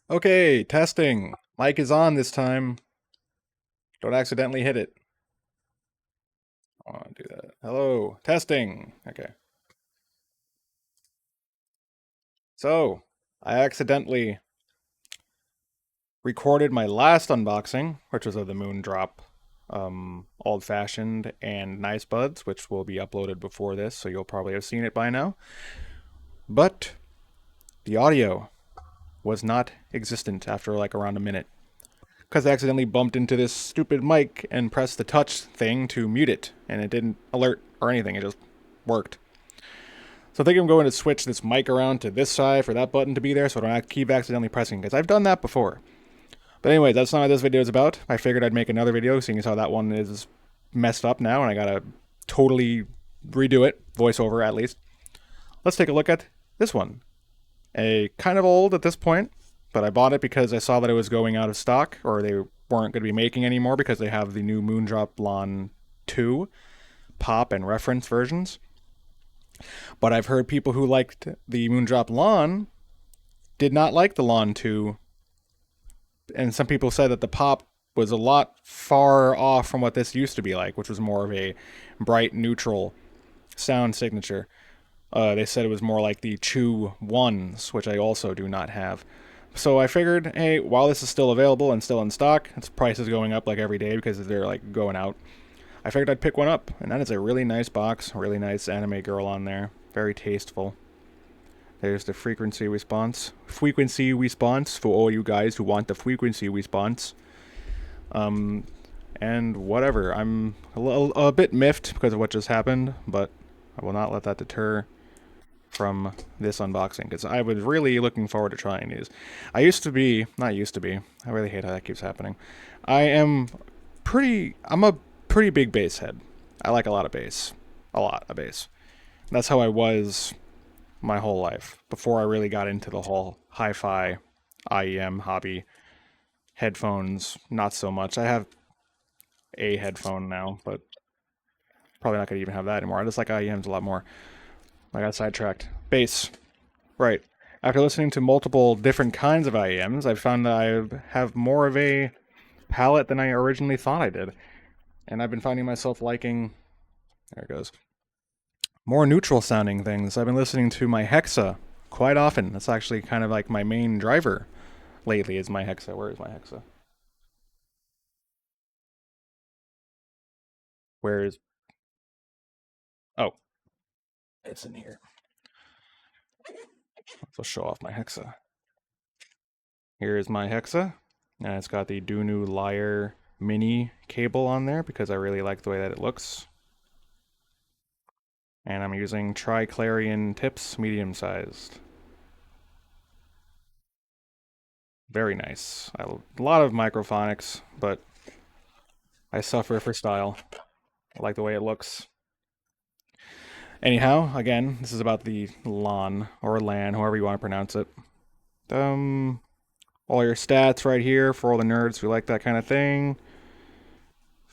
Okay, testing. Mic is on this time. Don't accidentally hit it. I want to do that. Hello, testing. Okay. So, I accidentally recorded my last unboxing, which was of the Moondrop old-fashioned and nice buds, which will be uploaded before this, so you'll probably have seen it by now. But the audio was not existent after like around a minute. Because I accidentally bumped into this stupid mic and pressed the touch thing to mute it, and it didn't alert or anything, it just worked. So I think I'm going to switch this mic around to this side for that button to be there so I don't keep accidentally pressing, because I've done that before. But anyway, that's not what this video is about. I figured I'd make another video, seeing as how that one is messed up now, and I gotta totally redo it, voiceover at least. Let's take a look at this one. A kind of old at this point, but I bought it because I saw that it was going out of stock, or they weren't going to be making anymore because they have the new Moondrop LAN 2 pop and reference versions. But I've heard people who liked the Moondrop LAN did not like the LAN 2, and some people said that the pop was a lot far off from what this used to be like, which was more of a bright neutral sound signature. They said it was more like the Chew ones, which I also do not have. So I figured, hey, while this is still available and still in stock, its price is going up like every day because they're like going out. I figured I'd pick one up, and that is a really nice box, really nice anime girl on there, very tasteful. There's the frequency response. Frequency response for all you guys who want the frequency response. Um, and whatever. I'm a bit miffed because of what just happened, but I will not let that deter from this unboxing because I was really looking forward to trying these. Not used to be. I really hate how that keeps happening. I'm a pretty big bass head. I like a lot of bass. A lot of bass. That's how I was my whole life before I really got into the whole hi-fi IEM hobby. Headphones, not so much. I have a headphone now, but probably not going to even have that anymore. I just like IEMs a lot more. I got sidetracked. Bass. Right. After listening to multiple different kinds of IEMs, I've found that I have more of a palette than I originally thought I did. And I've been finding myself liking, there it goes, more neutral sounding things. I've been listening to my Hexa quite often. That's actually kind of like my main driver lately is my Hexa. Where is my Hexa? Where is, oh, it's in here. Let's show off my Hexa. Here is my Hexa. And it's got the Dunu Lyre mini cable on there because I really like the way that it looks. And I'm using Triclarian tips, medium sized. Very nice. A lot of microphonics, but I suffer for style. I like the way it looks. Anyhow, again, this is about the LAN or LAN, however you want to pronounce it. Um, all your stats right here for all the nerds who like that kind of thing.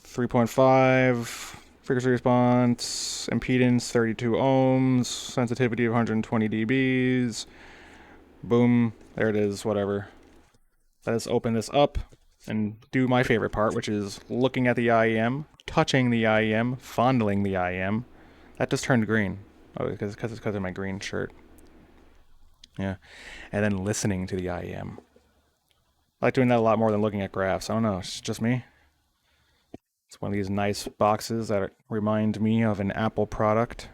3.5 frequency response, impedance 32 ohms, sensitivity of 120 dBs. Boom, there it is, whatever. Let us open this up and do my favorite part, which is looking at the IEM, touching the IEM, fondling the IEM. That just turned green. Oh, because it's because of my green shirt. Yeah. And then listening to the IEM. I like doing that a lot more than looking at graphs. I don't know, it's just me. It's one of these nice boxes that remind me of an Apple product.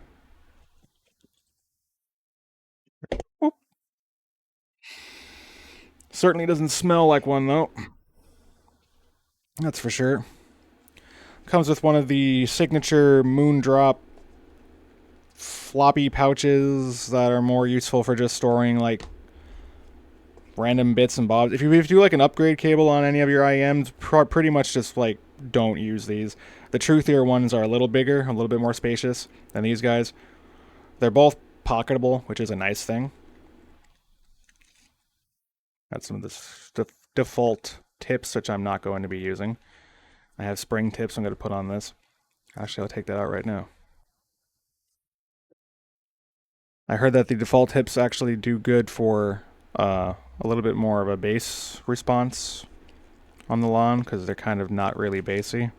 Whoop. Certainly doesn't smell like one though. That's for sure. Comes with one of the signature Moondrop floppy pouches that are more useful for just storing like random bits and bobs. If you do like an upgrade cable on any of your IEMs, pretty much just like don't use these. The truthier ones are a little bigger, a little bit more spacious than these guys. They're both pocketable, which is a nice thing. That's some of the default tips, which I'm not going to be using. I have spring tips I'm going to put on this. Actually, I'll take that out right now. I heard that the default tips actually do good for a little bit more of a bass response on the lawn because they're kind of not really bassy.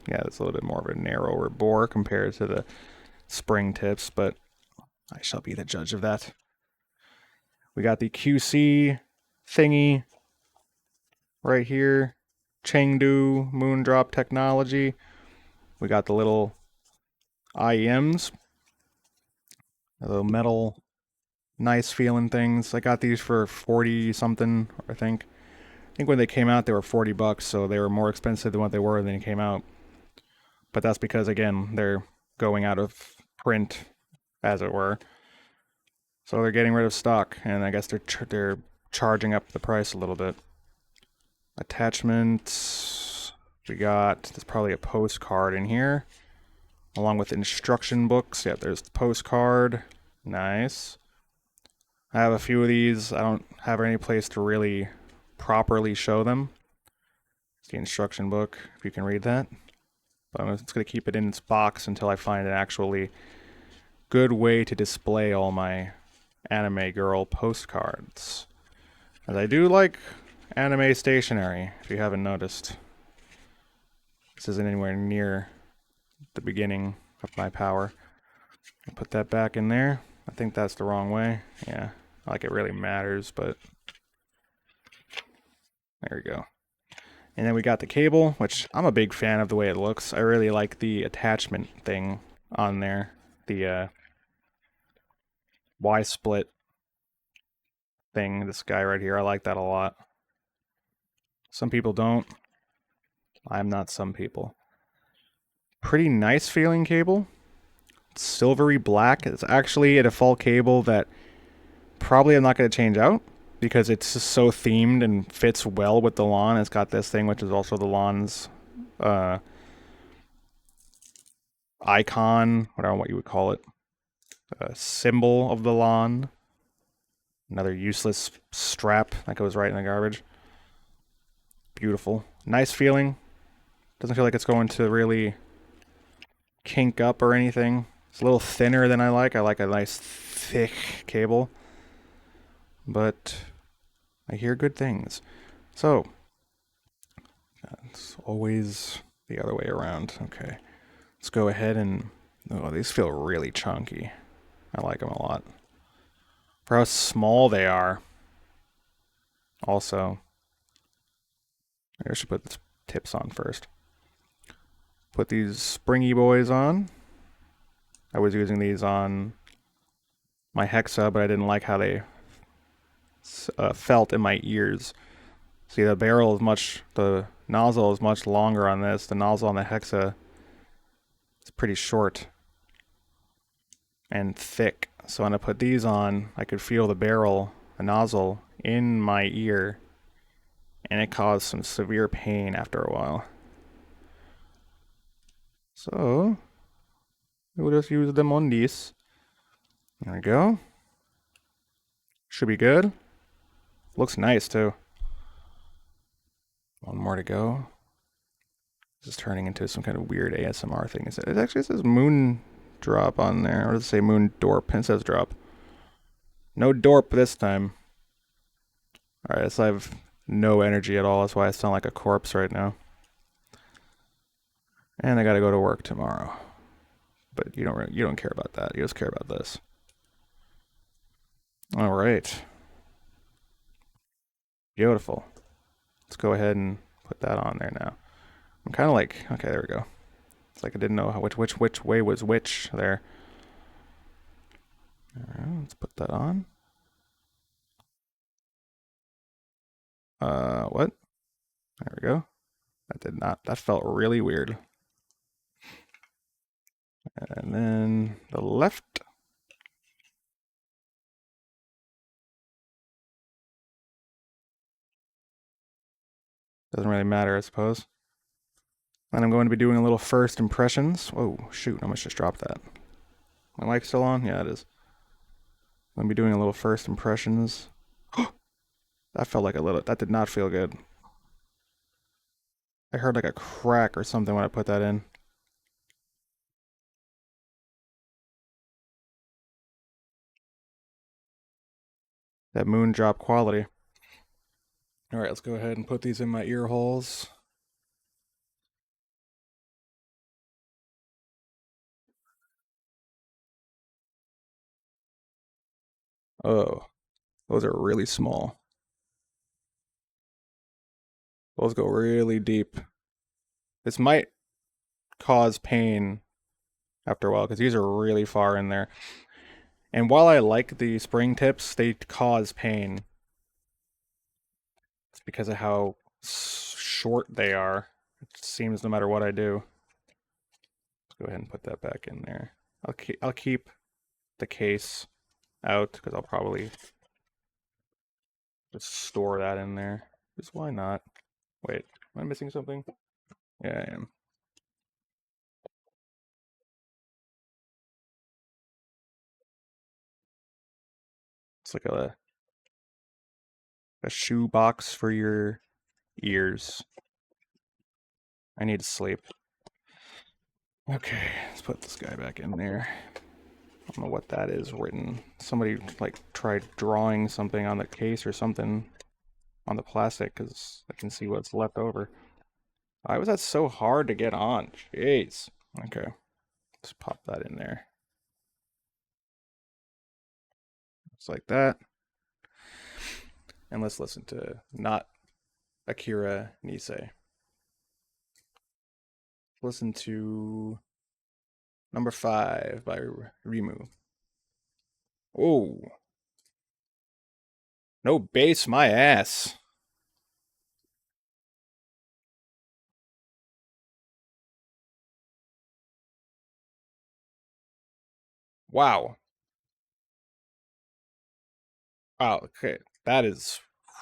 Yeah, it's a little bit more of a narrower bore compared to the spring tips, but I shall be the judge of that. We got the QC thingy right here. Chengdu Moondrop technology. We got the little IEMs, the little metal, nice feeling things. I got these for 40 something, I think. I think when they came out, they were 40 bucks, so they were more expensive than what they were when they came out. But that's because, again, they're going out of print, as it were. So they're getting rid of stock, and I guess they're charging up the price a little bit. Attachments. We got, there's probably a postcard in here, along with instruction books. Yep, there's the postcard. Nice. I have a few of these. I don't have any place to really properly show them. It's the instruction book, if you can read that. But I'm just going to keep it in its box until I find an actually good way to display all my anime girl postcards. As I do like anime stationery, if you haven't noticed. This isn't anywhere near the beginning of my power. I'll put that back in there. I think that's the wrong way. Yeah, not like it really matters, but there we go. And then we got the cable, which I'm a big fan of the way it looks. I really like the attachment thing on there. The Y-split thing, this guy right here. I like that a lot. Some people don't. I'm not some people. Pretty nice feeling cable. It's silvery black. It's actually a default cable that probably I'm not going to change out because it's just so themed and fits well with the lawn. It's got this thing, which is also the lawn's icon, whatever what you would call it, symbol of the lawn. Another useless strap that goes right in the garbage. Beautiful. Nice feeling. Doesn't feel like it's going to really kink up or anything. It's a little thinner than I like. I like a nice thick cable. But I hear good things. So, it's always the other way around. Okay. Let's go ahead and... Oh, these feel really chunky. I like them a lot. For how small they are. Also, I should put the tips on first. Put these springy boys on. I was using these on my Hexa, but I didn't like how they felt in my ears. See, the nozzle is much longer on this. The nozzle on the Hexa is pretty short and thick. So when I put these on, I could feel the nozzle in my ear, and it caused some severe pain after a while. So, we'll just use them on these. There we go. Should be good. Looks nice too. One more to go. This is turning into some kind of weird ASMR thing. It actually says Moondrop on there. Or does it say Moondorp? It says drop. No dorp this time. Alright, so I have no energy at all. That's why I sound like a corpse right now. And I gotta go to work tomorrow. But you don't care about that. You just care about this. Alright. Beautiful. Let's go ahead and put that on there now. I'm kind of like, okay, there we go. It's like I didn't know which way was which there. Alright, let's put that on. What? There we go. That felt really weird. And then the left. Doesn't really matter, I suppose. And I'm going to be doing a little first impressions. Oh, shoot, I almost just dropped that. My mic still on? Yeah, it is. I'm going to be doing a little first impressions. That did not feel good. I heard like a crack or something when I put that in. That Moondrop quality. All right, let's go ahead and put these in my ear holes. Oh, those are really small. Those go really deep. This might cause pain after a while because these are really far in there. And while I like the spring tips, they cause pain. It's because of how short they are. It seems no matter what I do. Let's go ahead and put that back in there. I'll keep the case out because I'll probably just store that in there. Just why not? Wait, am I missing something? Yeah, I am. It's like a shoe box for your ears. I need to sleep. Okay, let's put this guy back in there. I don't know what that is written. Somebody like tried drawing something on the case or something on the plastic because I can see what's left over. Why was that so hard to get on? Jeez. Okay, let's pop that in there. Just like that. And let's listen to not Akira Nisei. Listen to number 5 by Rimu. Oh, no bass, my ass. Wow. Wow, okay. That is,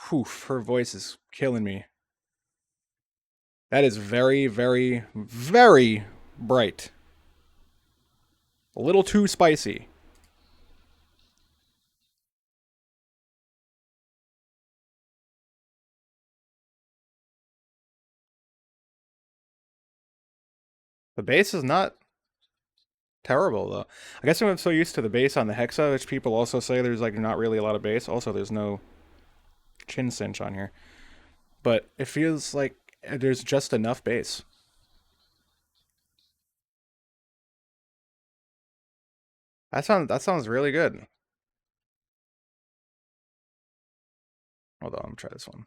whew, her voice is killing me. That is very, very, very bright. A little too spicy. The bass is not terrible though. I guess I'm so used to the bass on the Hexa, which people also say there's like not really a lot of bass. Also, there's no chin cinch on here, but it feels like there's just enough bass. That sounds really good. Hold on, I'm gonna try this one.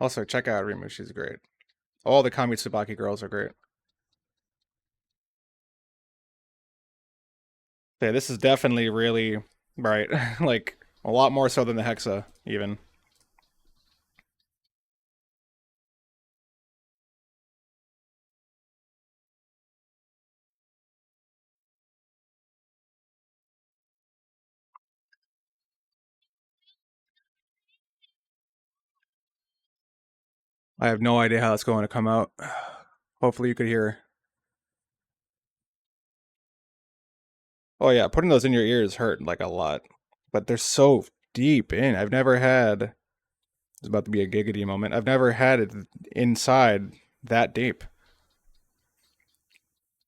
Also, check out Rimu. She's great. All the Kami Tsubaki girls are great. Yeah, this is definitely really bright. Like a lot more so than the Hexa, even. I have no idea how it's going to come out. Hopefully you could hear. Oh yeah, putting those in your ears hurt like a lot. But they're so deep in. I've never had it's about to be a giggity moment. I've never had it inside that deep.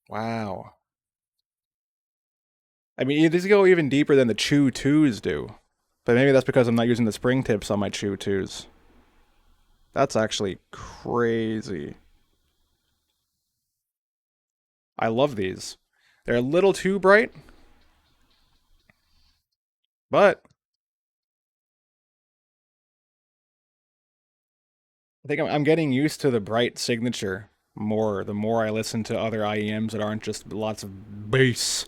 Wow. I mean, these go even deeper than the Chew 2s do. But maybe that's because I'm not using the spring tips on my Chew 2s. That's actually crazy. I love these. They're a little too bright, but I think I'm getting used to the bright signature more. The more I listen to other IEMs that aren't just lots of bass,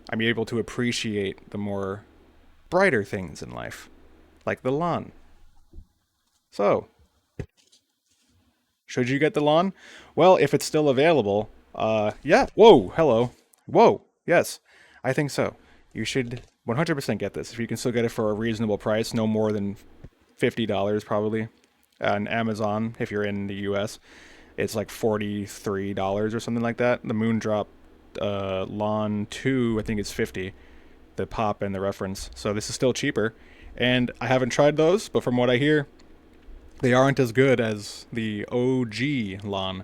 I'm able to appreciate the more brighter things in life, like the LAN. So, should you get the LAN? Well, if it's still available, yeah. Whoa, hello. Whoa, yes, I think so. You should 100% get this if you can still get it for a reasonable price, no more than $50 probably. On Amazon, if you're in the US, it's like $43 or something like that. The Moondrop Lawn 2, I think it's 50, the pop and the reference. So this is still cheaper. And I haven't tried those, but from what I hear, they aren't as good as the OG lawn.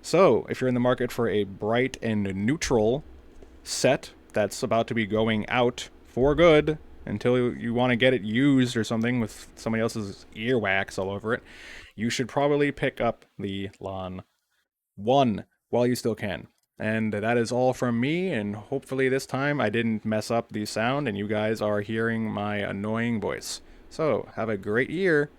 So, if you're in the market for a bright and neutral set that's about to be going out for good, until you want to get it used or something with somebody else's earwax all over it, you should probably pick up the LAN 1 while you still can. And that is all from me, and hopefully this time I didn't mess up the sound and you guys are hearing my annoying voice. So, have a great year.